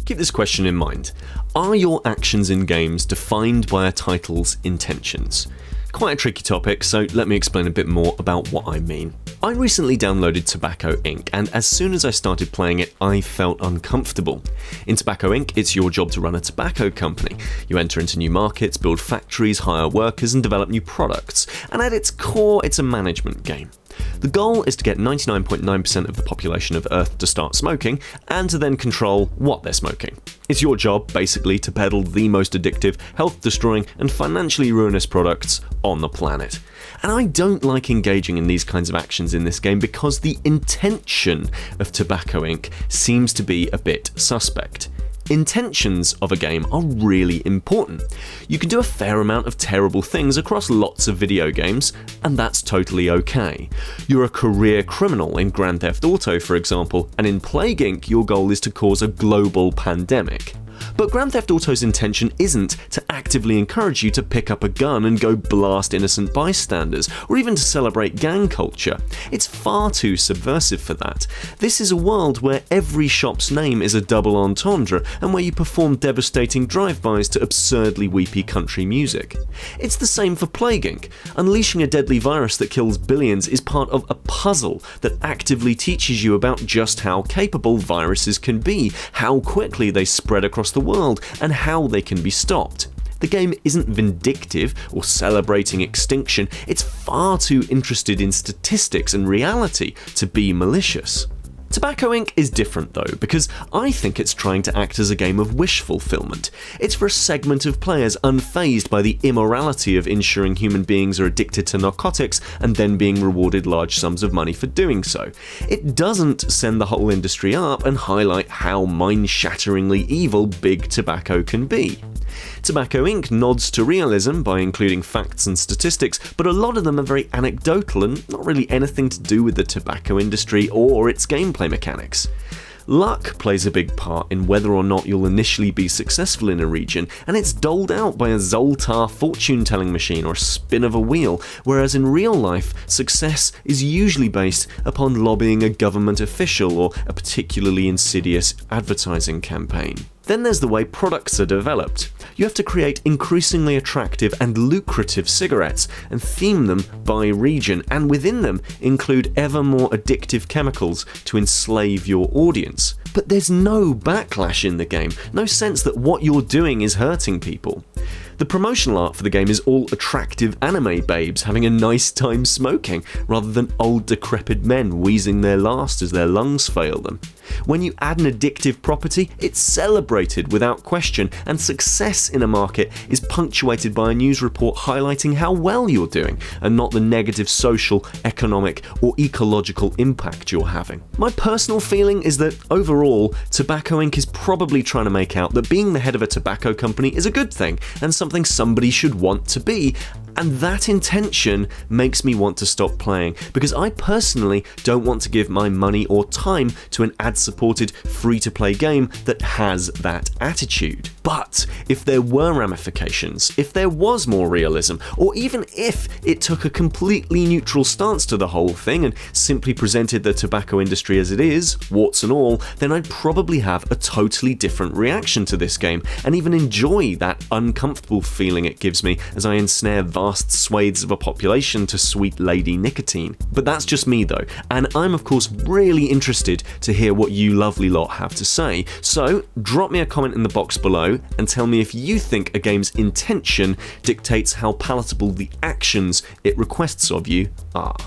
Keep this question in mind. Are your actions in games defined by a title's intentions? Quite a tricky topic, so let me explain a bit more about what I mean. I recently downloaded Tobacco Inc., and as soon as I started playing it, I felt uncomfortable. In Tobacco Inc., it's your job to run a tobacco company. You enter into new markets, build factories, hire workers, and develop new products. And at its core, it's a management game. The goal is to get 99.9% of the population of Earth to start smoking, and to then control what they're smoking. It's your job, basically, to peddle the most addictive, health-destroying, and financially ruinous products on the planet. And I don't like engaging in these kinds of actions in this game because the intention of Tobacco Inc. seems to be a bit suspect. Intentions of a game are really important. You can do a fair amount of terrible things across lots of video games, and that's totally okay. You're a career criminal in Grand Theft Auto, for example, and in Plague Inc. your goal is to cause a global pandemic. But Grand Theft Auto's intention isn't to actively encourage you to pick up a gun and go blast innocent bystanders, or even to celebrate gang culture. It's far too subversive for that. This is a world where every shop's name is a double entendre, and where you perform devastating drive-bys to absurdly weepy country music. It's the same for Plague Inc. Unleashing a deadly virus that kills billions is part of a puzzle that actively teaches you about just how capable viruses can be, how quickly they spread across the world, and how they can be stopped. The game isn't vindictive or celebrating extinction, it's far too interested in statistics and reality to be malicious. Tobacco Inc. is different though, because I think it's trying to act as a game of wish fulfillment. It's for a segment of players unfazed by the immorality of ensuring human beings are addicted to narcotics and then being rewarded large sums of money for doing so. It doesn't send the whole industry up and highlight how mind-shatteringly evil big tobacco can be. Tobacco Inc. nods to realism by including facts and statistics, but a lot of them are very anecdotal and not really anything to do with the tobacco industry or its gameplay mechanics. Luck plays a big part in whether or not you'll initially be successful in a region, and it's doled out by a Zoltar fortune-telling machine or a spin of a wheel, whereas in real life, success is usually based upon lobbying a government official or a particularly insidious advertising campaign. Then there's the way products are developed. You have to create increasingly attractive and lucrative cigarettes and theme them by region, and within them include ever more addictive chemicals to enslave your audience. But there's no backlash in the game, no sense that what you're doing is hurting people. The promotional art for the game is all attractive anime babes having a nice time smoking, rather than old decrepit men wheezing their last as their lungs fail them. When you add an addictive property, it's celebrated without question, and success in a market is punctuated by a news report highlighting how well you're doing, and not the negative social, economic, or ecological impact you're having. My personal feeling is that overall, Tobacco Inc. is probably trying to make out that being the head of a tobacco company is a good thing, and something somebody should want to be, and that intention makes me want to stop playing, because I personally don't want to give my money or time to an ad-supported, free-to-play game that has that attitude. But if there were ramifications, if there was more realism, or even if it took a completely neutral stance to the whole thing and simply presented the tobacco industry as it is, warts and all, then I'd probably have a totally different reaction to this game, and even enjoy that uncomfortable feeling it gives me as I ensnare vast swathes of a population to sweet lady nicotine. But that's just me though, and I'm of course really interested to hear what you lovely lot have to say, so drop me a comment in the box below and tell me if you think a game's intention dictates how palatable the actions it requests of you are.